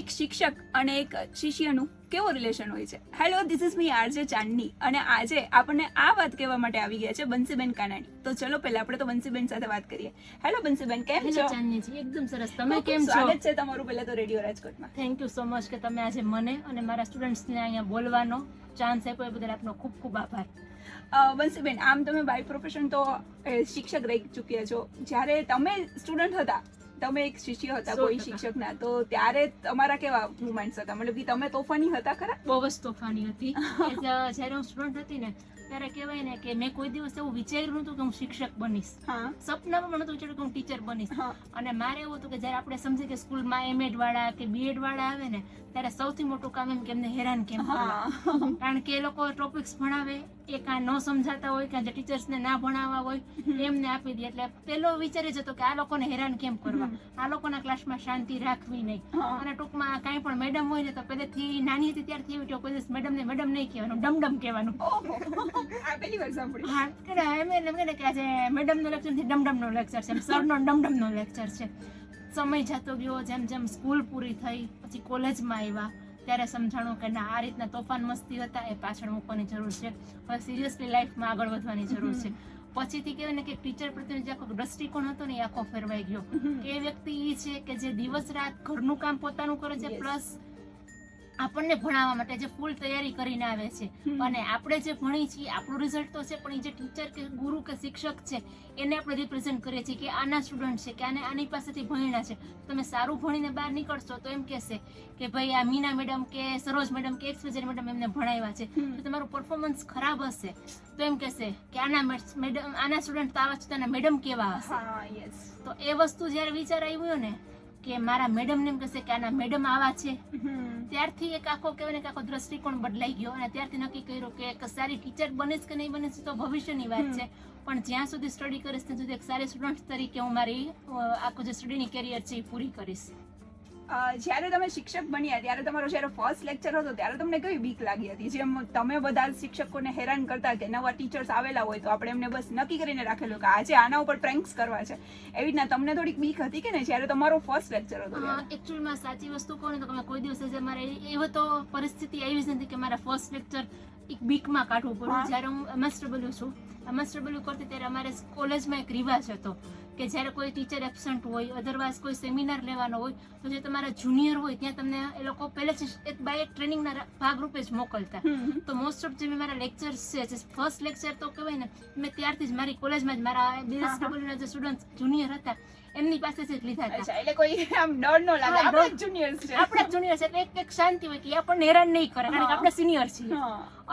એક શિક્ષક અને એક શિષ્યનું કેવો રિલેશન હોય છે. Hello, this is me RJ Chandni અને આજે આપણને આ વાત કહેવા માટે આવી ગયા છે બંસીબેન કાનાણી. તો ચલો પહેલા આપણે તો બંસીબેન સાથે વાત કરીએ. હેલો બંસીબેન, કેમ છો? ચાંદનીજી એકદમ સરસ. તમે કેમ છો? સ્વાગત છે તમારું પહેલા તો રેડિયો રાજકોટમાં. થેન્ક યુ સો મચ કે તમે આજે મને અને મારા સ્ટુડન્ટ્સને અહીંયા બોલવાનો ચાન્સ આપ્યો એ બદલ આપનો ખૂબ ખૂબ આભાર. બંસીબેન, આમ તમે બાય પ્રોફેશન તો શિક્ષક રહી ચૂક્યા છો. જ્યારે તમે સ્ટુડન્ટ હતા, તમે એક શિષ્ય હતા કોઈ શિક્ષકના, તો ત્યારે તમારા કેવા મુમેન્ટ્સ હતા? મતલબ કે તમે તોફાની હતા ખરા? બહુ જ તોફાની હતી. જ્યારે હું સ્ટુડન્ટ હતી ને ત્યારે કહેવાય ને કે મેં કોઈ દિવસ એવું વિચાર્યું નતું કે હું શિક્ષક બનીશ. સપનામાં પણ નતું વિચાર્યું કે હું ટીચર બનીશ. અને મારે એવું હતું કે જયારે આપણે સમજીએ કે સ્કૂલમાં એમએડ વાળા કે બીએડ વાળા આવે ને ત્યારે સૌથી મોટું કામ એમ કે એમને હેરાન કેમ કરવા. કારણ કે એ લોકો ટોપિક્સ ભણાવે, એ કાં ન સમજાતા હોય કે જે ટીચર્સને ના ભણાવવા હોય એમને આપી દે. એટલે પેલો વિચાર જ હતો કે આ લોકોને હેરાન કેમ કરવા, આ લોકોના ક્લાસમાં શાંતિ રાખવી નહીં. અને ટૂંકમાં કાંઈ પણ મેડમ હોય ને તો પહેલેથી નાની હતી ત્યારથી એવી કોઈ દિવસ મેડમને મેડમ નહીં કહેવાનું, ડમડમ કહેવાનું. પહેલી વાર સાંભળ્યું. હા, એમ કે આજે મેડમનો લેક્ચર નથી, ડમડમનો લેક્ચર છે, સરનો ડમડમનો લેક્ચર છે. સમય જતો ગયો, જેમ જેમ સ્કૂલ પૂરી થઈ પછી કોલેજમાં આવ્યા ત્યારે સમજાણું કે ના, આ રીતના તોફાન મસ્તી હતા એ પાછળ મૂકવાની જરૂર છે. હવે સિરિયસલી લાઈફમાં આગળ વધવાની જરૂર છે. પછીથી કહેવાય ને કે ટીચર પ્રત્યેનો જે આખો દ્રષ્ટિકોણ હતો ને એ આખો ફેરવાઈ ગયો. કે એ વ્યક્તિ એ છે કે જે દિવસ રાત ઘરનું કામ પોતાનું કરે છે, પ્લસ આપણને ભણાવવા માટે જે ફૂલ તૈયારી કરીને આવે છે. અને આપણે જે ભણી છીએ આપણું રિઝલ્ટ તો છે, પણ એ જે ટીચર કે ગુરુ કે શિક્ષક છે એને આપણે રિપ્રેઝેન્ટ કરીએ છીએ કે આના સ્ટુડન્ટ છે, કે આની પાસેથી ભણ્યા છે. તમે સારું ભણીને બહાર નીકળશો તો એમ કહેશે કે ભાઈ આ મીના મેડમ કે સરોજ મેડમ કે એક્સવાયઝેડ મેડમ એમને ભણાવ્યા છે. તો તમારું પરફોર્મન્સ ખરાબ હશે તો એમ કહેશે કે આના સ્ટુડન્ટ તો આવા છે, તેના મેડમ કેવા હશે. તો એ વસ્તુ જ્યારે વિચાર આવ્યો ને કે મારા મેડમ ને એમ કહેશે કે આના મેડમ આવા છે, ત્યારથી એક આખો કહેવાય ને કે આખો દ્રષ્ટિકોણ બદલાઈ ગયો. અને ત્યારથી નક્કી કર્યું કે એક સારી ટીચર બનીશ કે નહીં બનીશ તો ભવિષ્યની વાત છે, પણ જ્યાં સુધી સ્ટડી કરીશ ત્યાં સુધી એક સારી સ્ટુડન્ટ તરીકે હું મારી આખું જે સ્ટડીની કેરિયર છે એ પૂરી કરીશ. જ્યારે તમે શિક્ષક બન્યા ત્યારે તમારો જ્યારે ફર્સ્ટ લેક્ચર હતો ત્યારે તમને કઈ બીક લાગી હતી? જેમ તમે બધા શિક્ષકોને હેરાન કરતા કે નવા ટીચર્સ આવેલા હોય તો આપણે એમને બસ નક્કી કરીને રાખેલું કે આજે આના ઉપર પ્રેન્ક્સ કરવા છે, એવી રીતના તમને થોડીક બીક હતી કે ને જ્યારે તમારો ફર્સ્ટ લેક્ચર હતો? એકચ્યુઅલી સાચી વસ્તુ કહું ને તો તમે કોઈ દિવસે મારે એવો તો પરિસ્થિતિ આવી જ નથી કે મારા ફર્સ્ટ લેક્ચર એક બીકમાં કાઢવું પડ્યું. જ્યારે હું MSW છું, MSW કરતી ત્યારે અમારે કોલેજમાં એક રિવાજ હતો કે જ્યારે કોઈ ટીચર એબસન્ટ હોય, અધરવાઇઝ કોઈ સેમિનાર લેવાનો હોય તો જે તમારા જુનિયર હોય ત્યાં તમને એ લોકો પહેલેથી એક બાય એક ટ્રેનિંગના ભાગરૂપે જ મોકલતા. તો મોસ્ટ ઓફ જે મારા લેક્ચર્સ છે, જે ફર્સ્ટ લેક્ચર તો કહેવાય ને મેં ત્યારથી જ મારી કોલેજમાં જ મારા BSW ના જે સ્ટુડન્ટ જુનિયર હતા એમની પાસેથી જ લીધા હતા. એટલે કોઈ આમ ડર ન લાગે, આપણા જુનિયર્સ છે, આપણા જુનિયર્સ એટલે એક શાંતિ હોય કે આપણને હેરાન નહીં કરે કારણ કે આપણે સિનિયર છીએ.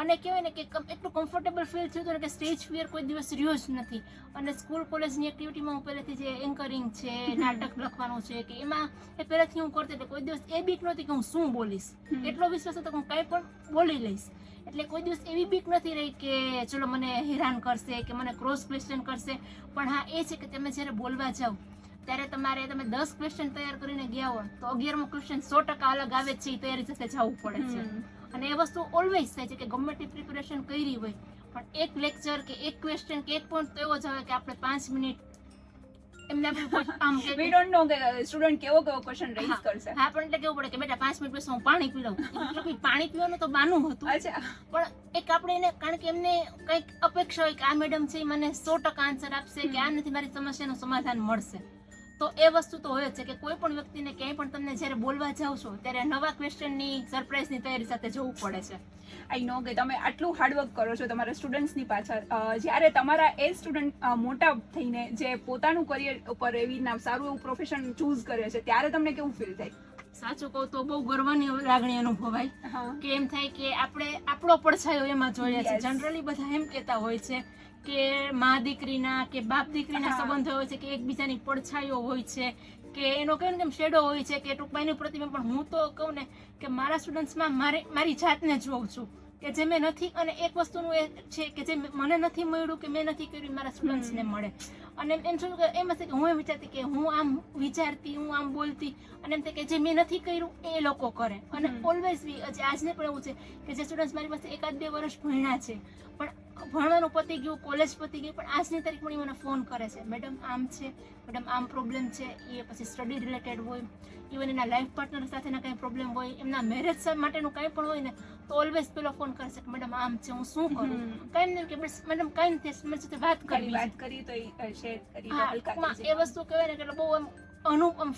અને કહેવાય ને કે એટલું કમ્ફર્ટેબલ ફીલ થયું હતું ને કે સ્ટેજ ફિયર કોઈ દિવસ રહ્યો જ નથી. અને સ્કૂલ કોલેજની એક્ટિવિટીમાં હું પહેલેથી જે એન્કરિંગ છે, નાટક લખવાનું છે કે એમાં એ પહેલેથી હું કરતી એટલે કોઈ દિવસ એ બીક નહોતી કે હું શું બોલીશ. એટલો વિશ્વાસ હતો કે હું કંઈ પણ બોલી લઈશ. એટલે કોઈ દિવસ એવી બીક નથી રહી કે ચલો મને હેરાન કરશે કે મને ક્રોસ ક્વેશ્ચન કરશે. પણ હા, એ છે કે તમે જ્યારે બોલવા જાઓ ત્યારે તમે 10 ક્વેશ્ચન તૈયાર કરીને ગયા હોય તો 11મો ક્વેશ્ચન 100% અલગ આવે છે, એ તૈયારી સાથે જવું પડે છે. અને એ વસ્તુ ઓલવેઝ થાય છે કે ગમે તે પ્રિપેરેશન કરી હોય પણ એક લેક્ચર કે એક ક્વેશ્ચન કે એક પોઈન્ટ તો એવો જ આવે કે આપણે 5 મિનિટ એમને આમ વી ડોન્ટ નો કે સ્ટુડન્ટ કેવો ક્વેશ્ચન રેઝ કરશે. હા, પણ એટલે કેવું પડે કે બેટા 5 મિનિટ પછી હું પાણી પી લઉં. એટલે કે પાણી પીવાનું તો બાનું હતું. અચ્છા, પણ એક આપણે એને કારણ કે એમને કંઈક અપેક્ષા હોય કે આ મેડમ છે મને 100% આન્સર આપશે કે આ નથી મારી સમસ્યાનું સમાધાન મળશે. તો એ વસ્તુ તો હોય જ છે કે કોઈ પણ વ્યક્તિને ક્યાંય પણ તમને જ્યારે બોલવા જાવ છો ત્યારે નવા ક્વેશ્ચનની સરપ્રાઈઝની તૈયારી સાથે જવું પડે છે. આઈ નો કે તમે આટલું હાર્ડવર્ક કરો છો તમારા સ્ટુડન્ટ્સની પાછળ. જ્યારે તમારા એ સ્ટુડન્ટ મોટા થઈને જે પોતાનું કરિયર ઉપર એવી સારું એવું પ્રોફેશન ચૂઝ કરે છે ત્યારે તમને કેવું ફીલ થાય? સાચું કહું તો બહુ ગર્વની લાગણી અનુભવાય કે એમ થાય કે આપણે આપણો પડછાયો એમાં જોઈએ છે. જનરલી બધા એમ કહેતા હોય છે કે મા દીકરીના કે બાપ દીકરીના સંબંધો હોય છે કે એકબીજાની પડછાયો હોય છે કે એનો કહેવાય ને શેડો હોય છે કે ટૂંકમાં એની પ્રતિબિંબ. પણ હું તો કહું ને કે મારા સ્ટુડન્ટ્સમાં મારી જાતને જોઉં છું કે જે મેં નથી. અને એક વસ્તુનું એ છે કે જે મને નથી મળ્યું કે મેં નથી કર્યું મારા સ્ટુડન્ટ્સને મળે. અને એમ શું કે એમ હશે કે હું એમ વિચારતી કે હું આમ વિચારતી, હું આમ બોલતી અને એમ થાય કે જે મેં નથી કર્યું એ લોકો કરે. અને ઓલવેઝ આજને પણ એવું છે કે જે સ્ટુડન્ટ્સ મારી પાસે 1-2 વર્ષ ભણ્યા છે પણ ભણવાનું પતી ગયું, કોલેજ પતી ગઈ, પણ આજની તારીખ પણ ઈ મને ફોન કરે છે, મેડમ આમ છે, મેડમ આમ પ્રોબ્લેમ છે. એ પછી સ્ટડી રિલેટેડ હોય, ઇવન એના લાઈફ પાર્ટનર સાથેના કંઈ પ્રોબ્લેમ હોય, એમના મેરેજ માટેનું કંઈ પણ હોય ને, તો ઓલવેઝ પેલો ફોન કરે છે કે મેડમ આમ છે, હું શું કરું? કાંઈ નહીં કે બસ મેડમ કાંઈ નથી, તમારી સાથે વાત ખાલી કરવી વાત કરી તો શેર કરી તો હા, હલકા ટૂંકમાં થઈ એ વસ્તુ કહેવાય ને કે બહુ આમ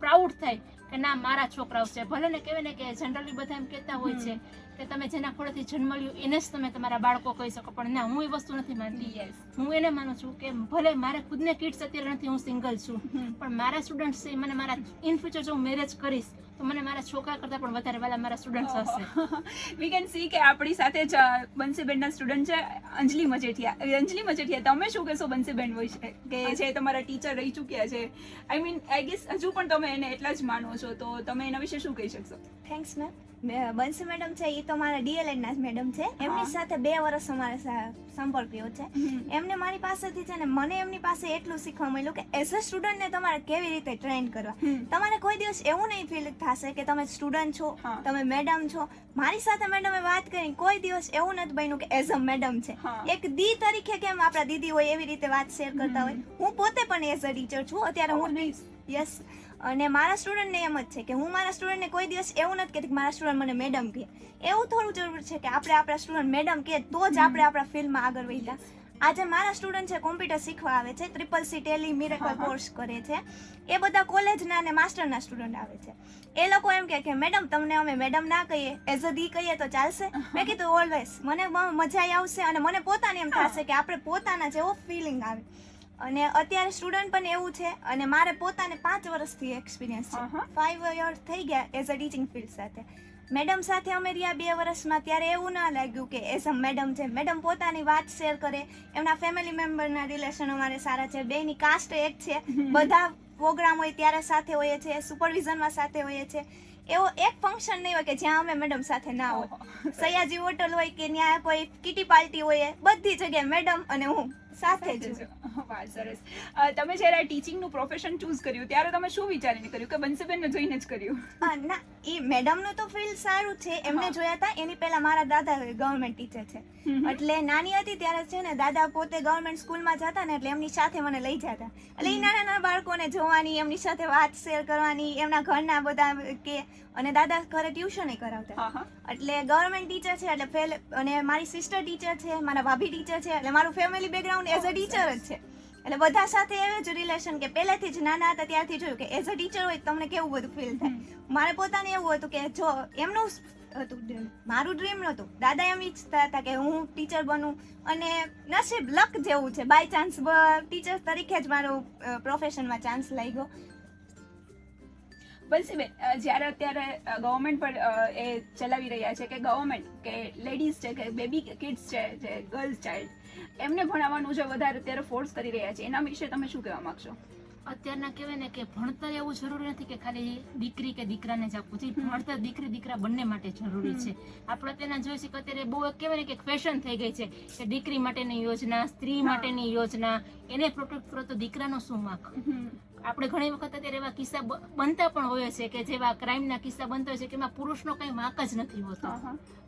પ્રાઉડ થાય કે ના મારા છોકરાઓ છે. ભલે ને કહેવાય ને કે જનરલી બધા એમ કહેતા હોય છે કે તમે જેના ખોળેથી જન્મ લ્યો એને જ તમે તમારા બાળકો કહી શકો, પણ ના, હું એ વસ્તુ નથી માનતી. Yes. હું એને માનું છું કે ભલે મારે ખુદને કિડ્સ અત્યારે નથી, હું સિંગલ છું, પણ મારા સ્ટુડન્ટ છે, મને મારા ઇન ફ્યુચર જો હું મેરેજ કરીશ તો મને મારા છોકરા કરતા પણ વધારે વાલા મારા સ્ટુડન્ટ હશે. વી કેન સી કે આપણી સાથે જ બંસીબેનના સ્ટુડન્ટ છે અંજલિ મજેઠિયા. અંજલિ મજેઠિયા, તમે શું કહેશો બંસીબેન વિશે કે જે તમારા ટીચર રહી ચૂક્યા છે? આઈ મીન આઈ ગેસ હજુ પણ તમે એને એટલા જ માનો છો, તો તમે એના વિશે શું કહી શકશો? Thanks ma'am. બંસી મેડમ છે એ તો મારા ડીએલએડ ના મેડમ છે. એમની સાથે 2 વર્ષ અમારે સંપર્ક રહ્યો છે. એમને મારી પાસેથી છે ને મને એમની પાસે એટલું શીખવા મળ્યું કે એઝ અ સ્ટુડન્ટને તમારે કેવી રીતે ટ્રેન કરવા. તમારે કોઈ દિવસ એવું નહીં ફીલ થશે કે તમે સ્ટુડન્ટ છો, તમે મેડમ છો. મારી સાથે મેડમે વાત કરી, કોઈ દિવસ એવું નથી બન્યું કે એઝ અ મેડમ છે. એક દી તરીકે કેમ આપણા દીદી હોય એવી રીતે વાત શેર કરતા હોય. હું પોતે પણ એઝ અ ટીચર છું અત્યારે. હું યસ, અને મારા સ્ટુડન્ટને એમ જ છે કે હું મારા સ્ટુડન્ટને કોઈ દિવસ એવું નથી કહેતી કે મારા સ્ટુડન્ટ મને મેડમ કહે. એવું થોડું જરૂર છે કે આપણે આપણા સ્ટુડન્ટ મેડમ કહે તો જ આપણે આપણા ફિલ્ડમાં આગળ વધ્યા. આજે મારા સ્ટુડન્ટ છે કોમ્પ્યુટર શીખવા આવે છે, CCC ટેલી મિરેકલ કોર્સ કરે છે. એ બધા કોલેજના અને માસ્ટરના સ્ટુડન્ટ આવે છે. એ લોકો એમ કે મેડમ તમને અમે મેડમ ના કહીએ, એઝ અ દી કહીએ તો ચાલશે? મેં કીધું ઓલવેઝ, મને મજા આવશે અને મને પોતાને એમ થશે કે આપણે પોતાના જેવો ફિલિંગ આવે. અને અત્યારે સ્ટુડન્ટ પણ એવું છે, અને મારે પોતાને 5 વર્ષથી એક્સપિરિયન્સ છે. 5 યર્સ થઈ ગયા એઝ અ ટીચિંગ ફિલ્ડ સાથે. મેડમ સાથે અમે રહ્યા 2 વર્ષમાં, ત્યારે એવું ના લાગ્યું કે એઝ અ મેડમ છે. મેડમ પોતાની વાત શેર કરે, એમના ફેમિલી મેમ્બરના રિલેશન અમારે સારા છે, બેયની કાસ્ટ એક છે, બધા પ્રોગ્રામ હોય ત્યારે સાથે હોઈએ છે, સુપરવિઝનમાં સાથે હોઈએ છે. એવો એક ફંક્શન નહીં હોય કે જ્યાં અમે મેડમ સાથે ના હોય. સયાજી હોટલ હોય કે ત્યાં કોઈ કિટી પાર્ટી હોય, બધી જગ્યાએ મેડમ અને હું સાથે જ. વાહ, સરસ. તમે જ્યારે ટીચિંગનું પ્રોફેશન ચૂઝ કર્યું ત્યારે તમે શું વિચારીને કર્યું કે બંસીબેનને જોઈને જ કર્યું? ના, એ મેડમનું તો ફીલ્ડ સારું છે, એમને જોયા હતા. એની પહેલા મારા દાદા ગવર્મેન્ટ ટીચર છે, એટલે નાની હતી ત્યારે છે ને દાદા પોતે ગવર્મેન્ટ સ્કૂલમાં જતા ને, એટલે એમની સાથે મને લઈ જતા. એટલે એ નાના નાના બાળકોને જોવાની, એમની સાથે વાત શેર કરવાની, એમના ઘરના બધા કે, અને દાદા ઘરે ટ્યુશન કરાવતા. એટલે ગવર્મેન્ટ ટીચર છે એટલે પહેલે, અને મારી સિસ્ટર ટીચર છે, મારા ભાભી ટીચર છે, એટલે મારું family background as a teacher જ છે. એટલે બધા સાથે એવું જ રિલેશન કે પહેલેથી જ નાના હતા ત્યારથી જોયું કે એઝ અ ટીચર હોય તમને કેવું બધું ફીલ થાય. મારે પોતાને એવું હતું કે જો એમનું હતું, મારું ડ્રીમ નહોતું. દાદા એમ ઈચ્છતા હતા કે હું ટીચર બનું, અને નસીબ લક જેવું છે, બાય ચાન્સ ટીચર તરીકે જ મારો પ્રોફેશનમાં ચાન્સ લાગ્યો. બંસીબેન, જ્યારે અત્યારે ગવર્મેન્ટ પર એ ચલાવી રહ્યા છે કે ગવર્મેન્ટ કે લેડીઝ છે કે બેબી કિડ્સ છે, જે ગર્લ્સ ચાઇલ્ડ, એમને ભણાવવાનું જે વધારે અત્યારે ફોર્સ કરી રહ્યા છે, એના વિશે તમે શું કહેવા માંગશો? અત્યારના કહેવાય ને કે ભણતર એવું જરૂરી નથી કે ખાલી દીકરી કે દીકરાને જ આપવું છે. ભણતર દીકરી દીકરા બંને માટે જરૂરી છે. આપણે તેના જોઈએ છે કે અત્યારે બહુ કહેવાય ને કે ફેશન થઈ ગઈ છે કે દીકરી માટેની યોજના, સ્ત્રી માટેની યોજના, એને પ્રોટેક્ટ કરો તો દીકરાનો શું વાંક? આપણે ઘણી વખત અત્યારે એવા કિસ્સા બનતા પણ હોય છે કે જેવા ક્રાઇમના કિસ્સા બનતા હોય છે કે એમાં પુરુષનો કંઈ વાંક જ નથી હોતો,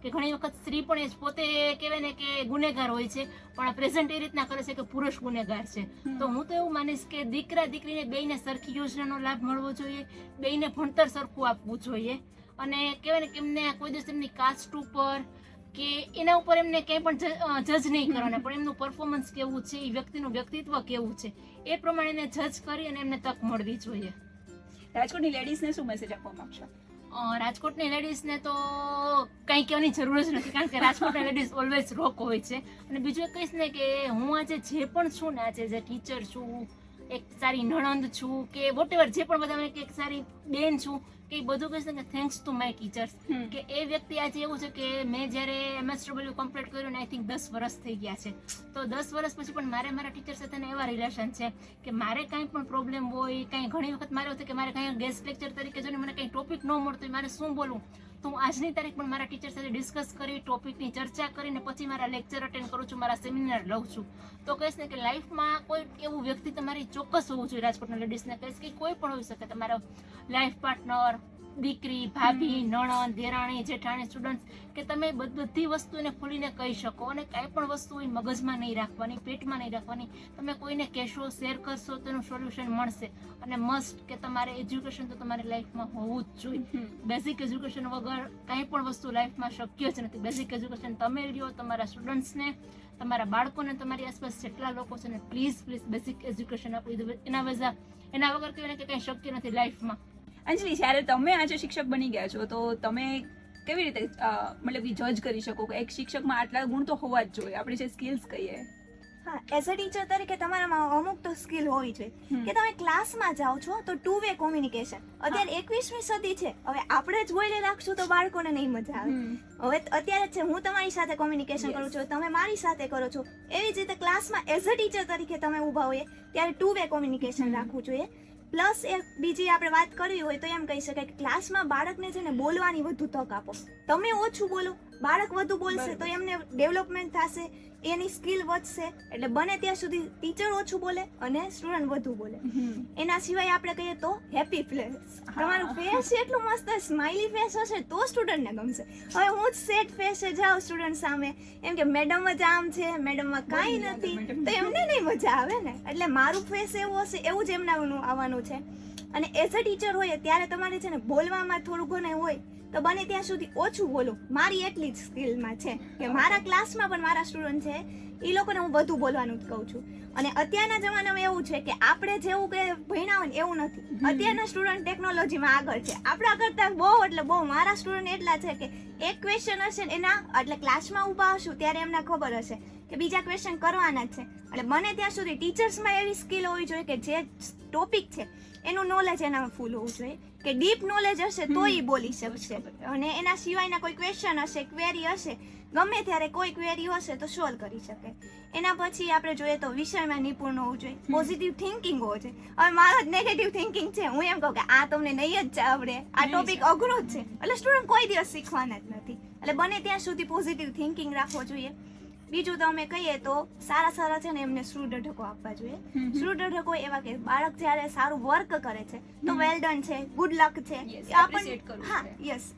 કે ઘણી વખત સ્ત્રી પણ એ પોતે કહેવાય ને કે ગુનેગાર હોય છે, પણ પ્રેઝન્ટ એ રીતના કરે છે કે પુરુષ ગુનેગાર છે. તો હું તો એવું માનીશ કે દીકરા દીકરીને બેયને સરખી યોજનાનો લાભ મળવો જોઈએ, બેયને ભણતર સરખું આપવું જોઈએ, અને કહેવાય ને કે એમને કોઈ દિવસ એમની કાસ્ટ ઉપર કે એના ઉપર એમને કંઈ પણ જજ નહીં કરવાના, પણ એમનું પરફોર્મન્સ કેવું છે, એ વ્યક્તિનું વ્યક્તિત્વ કેવું છે, એ પ્રમાણે એને જજ કરી અને એમને તક મળવી જોઈએ. રાજકોટની લેડીઝને શું મેસેજ આપવા માંગશો? રાજકોટની લેડીઝને તો કંઈ કહેવાની જરૂર જ નથી, કારણ કે રાજકોટની લેડીઝ ઓલવેઝ રોક હોય છે. અને બીજું કહીશ ને કે હું આજે જે પણ છું ને, આજે જે ટીચર છું, એક સારી નણંદ છું, કે વોટેવર જે પણ બધા કે એક સારી બેન છું, કે બધું કહીશ ને કે થેન્ક્સ ટુ માય ટીચર્સ. કે એ વ્યક્તિ આજે એવું છે કે મેં જ્યારે MSW કમ્પ્લીટ કર્યું ને આઈ થિંક 10 વર્ષ થઈ ગયા છે, તો 10 વર્ષ પછી પણ મારે મારા ટીચર સાથેના એવા રિલેશન છે કે મારે કાંઈ પણ પ્રોબ્લેમ હોય, કાંઈ ઘણી વખત મારે એવું થાય કે મારે કાંઈ ગેસ્ટ લેક્ચર તરીકે જો મને કંઈ ટોપિક ન મળતો હોય, મારે શું બોલવું, તો હું આજની તારીખ પણ મારા ટીચર સાથે ડિસ્કસ કરી, ટોપિકની ચર્ચા કરીને પછી મારા લેક્ચર અટેન્ડ કરું છું, મારા સેમિનાર લઉં છું. તો કહીશ ને કે લાઈફમાં કોઈ એવું વ્યક્તિ તમારી ચોક્કસ હોવું જોઈએ. રાજકોટના લેડીઝને કહીશ કે કોઈ પણ હોઈ શકે, તમારો લાઈફ પાર્ટનર, દીકરી, ભાભી, નણંદ, દેરાણી, જેઠાણી, સ્ટુડન્ટ કે તમે બધી વસ્તુને ખોલીને કહી શકો અને કાંઈ પણ વસ્તુ હોય મગજમાં નહીં રાખવાની, પેટમાં નહીં રાખવાની. તમે કોઈને કહેશો, શેર કરશો તો એનું સોલ્યુશન મળશે. અને મસ્ટ કે તમારે એજ્યુકેશન તો તમારી લાઈફમાં હોવું જ જોઈએ. બેઝિક એજ્યુકેશન વગર કાંઈ પણ વસ્તુ લાઈફમાં શક્ય જ નથી. બેઝિક એજ્યુકેશન તમે લ્યો, તમારા સ્ટુડન્ટ્સને, તમારા બાળકોને, તમારી આસપાસ જેટલા લોકો છે ને પ્લીઝ બેઝિક એજ્યુકેશન આપી દો. એના વગર કહેવાય કે કંઈ શક્ય નથી લાઈફમાં. અંજલિ, જ્યારે તમે આજે શિક્ષક બની ગયા છો તો તમે કેવી રીતે મતલબ કે જજ કરી શકો કે એક શિક્ષકમાં આટલા ગુણ તો હોવા જ જોઈએ, આપણી જે સ્કિલ્સ કહીએ? હા, એઝ અ ટીચર તરીકે તમારામાં અમુક તો સ્કિલ હોવી જોઈએ કે તમે ક્લાસમાં જાઓ છો તો 2 વે કોમ્યુનિકેશન. અત્યારે 21મી સદી છે, હવે આપણે જ બોલી રાખશું તો બાળકોને નહીં મજા આવે. હવે અત્યારે છે હું તમારી સાથે કોમ્યુનિકેશન કરું છું, તમે મારી સાથે કરો છો, એવી જ રીતે ક્લાસમાં એઝ અ ટીચર તરીકે તમે ઊભા હોઈએ ત્યારે 2 વે કોમ્યુનિકેશન રાખવું જોઈએ. પ્લસ એક બીજી આપણે વાત કરવી હોય તો એમ કહી શકાય કે ક્લાસમાં બાળકને છે ને બોલવાની વધુ તક આપો. તમે ઓછું બોલો, બાળક વધુ બોલશે તો એમને ડેવલપમેન્ટ થશે, એની સ્કિલ વધશે. એટલે બને ત્યાં સુધી ટીચર ઓછું બોલે અને સ્ટુડન્ટ વધુ બોલે. એના સિવાય આપણે કહીએ તો હેપી ફેસ. તમારું ફેસ એટલું મસ્ત સ્માઇલી ફેસ હશે તો સ્ટુડન્ટને ગમશે. હવે હું જ સેડ ફેસે જાઉં સ્ટુડન્ટ સામે એમ કે મેડમ જ આમ છે, મેડમમાં કાંઈ નથી, તો એમને નહીં મજા આવે ને. એટલે મારું ફેસ એવું હશે એવું જ એમનાનું આવવાનું છે. અને એઝ અ ટીચર હોય ત્યારે તમારે છે ને બોલવામાં થોડું ઘણું હોય તો બને ત્યાં સુધી ઓછું બોલું. મારી એટલી જ સ્કિલમાં છે કે મારા ક્લાસમાં પણ મારા સ્ટુડન્ટ છે એ લોકોને હું વધુ બોલવાનું જ કહું છું. અને અત્યારના જમાનામાં એવું છે કે આપણે જેવું કે ભણ્યા હોય ને એવું નથી. અત્યારના સ્ટુડન્ટ ટેકનોલોજીમાં આગળ છે, આપણા કરતા બહુ એટલે બહુ. મારા સ્ટુડન્ટ એટલા છે કે એક ક્વેશ્ચન હશે ને એના એટલે ક્લાસમાં ઊભા હશું ત્યારે એમને ખબર હશે કે બીજા ક્વેશ્ચન કરવાના જ છે. એટલે બને ત્યાં સુધી ટીચર્સમાં એવી સ્કિલ હોવી જોઈએ કે જે ટોપિક છે એનું નોલેજ એનામાં ફૂલ હોવું જોઈએ કે ડીપ નોલેજ હશે તો એ બોલી શકશે. અને એના સિવાયના કોઈ ક્વેશ્ચન હશે, ક્વેરી હશે, ગમે ત્યારે કોઈ ક્વેરી હશે તો સોલ્વ કરી શકે. એના પછી આપણે જોઈએ તો વિષયમાં નિપુણ હોવું જોઈએ, પોઝિટિવ થિંકિંગ હોવું જોઈએ. હવે મારો જ નેગેટિવ થિંકિંગ છે, હું એમ કહું કે આ તમને નહીં જ આવડે, આ ટોપિક અઘરો જ છે, એટલે સ્ટુડન્ટ કોઈ દિવસ શીખવાના જ નથી. એટલે બને ત્યાં સુધી પોઝિટિવ થિંકિંગ રાખવો જોઈએ. બીજું તો અમે કહીએ તો સારા છે ને એમને શ્રુડઢકો આપવા જોઈએ. શ્રુડઢકો એવા કે બાળક જ્યારે સારું વર્ક કરે છે તો વેલ ડન છે, ગુડ લક છે, હા યસ.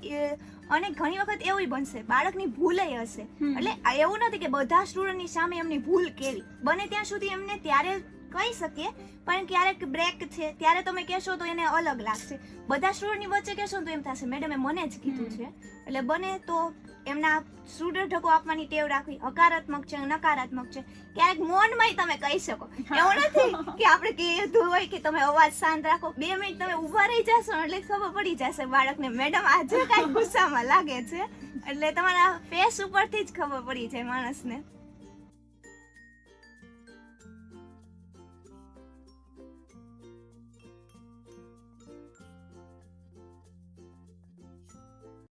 અને ઘણી વખત એવું બનશે બાળકની ભૂલે હશે, એટલે એવું નથી કે બધા સ્ટુડન્ટની સામે એમની ભૂલ કેવી. બને ત્યાં સુધી એમને ત્યારે કહી શકીએ પણ ક્યારેક બ્રેક છે ત્યારે તમે કહેશો તો એને અલગ લાગશે. બધા સ્ટુડન્ટની વચ્ચે કહેશો તો એમ થશે મેડમે મને જ કીધું છે. એટલે બને તો એમના શ્રુડઢકો આપવાની ટેવ રાખવી. હકારાત્મક છે, નકારાત્મક છે, ક્યારેક મૌનમાંય તમે કહી શકો. એવું નથી કે આપણે કીધું હોય કે તમે અવાજ શાંત રાખો, 2 મિનિટ તમે ઊભા રહી જશો એટલે ખબર પડી જશે બાળકને મેડમ આજે કાંઈ ગુસ્સામાં લાગે છે. એટલે તમારા ફેસ ઉપરથી જ ખબર પડી જાય માણસને.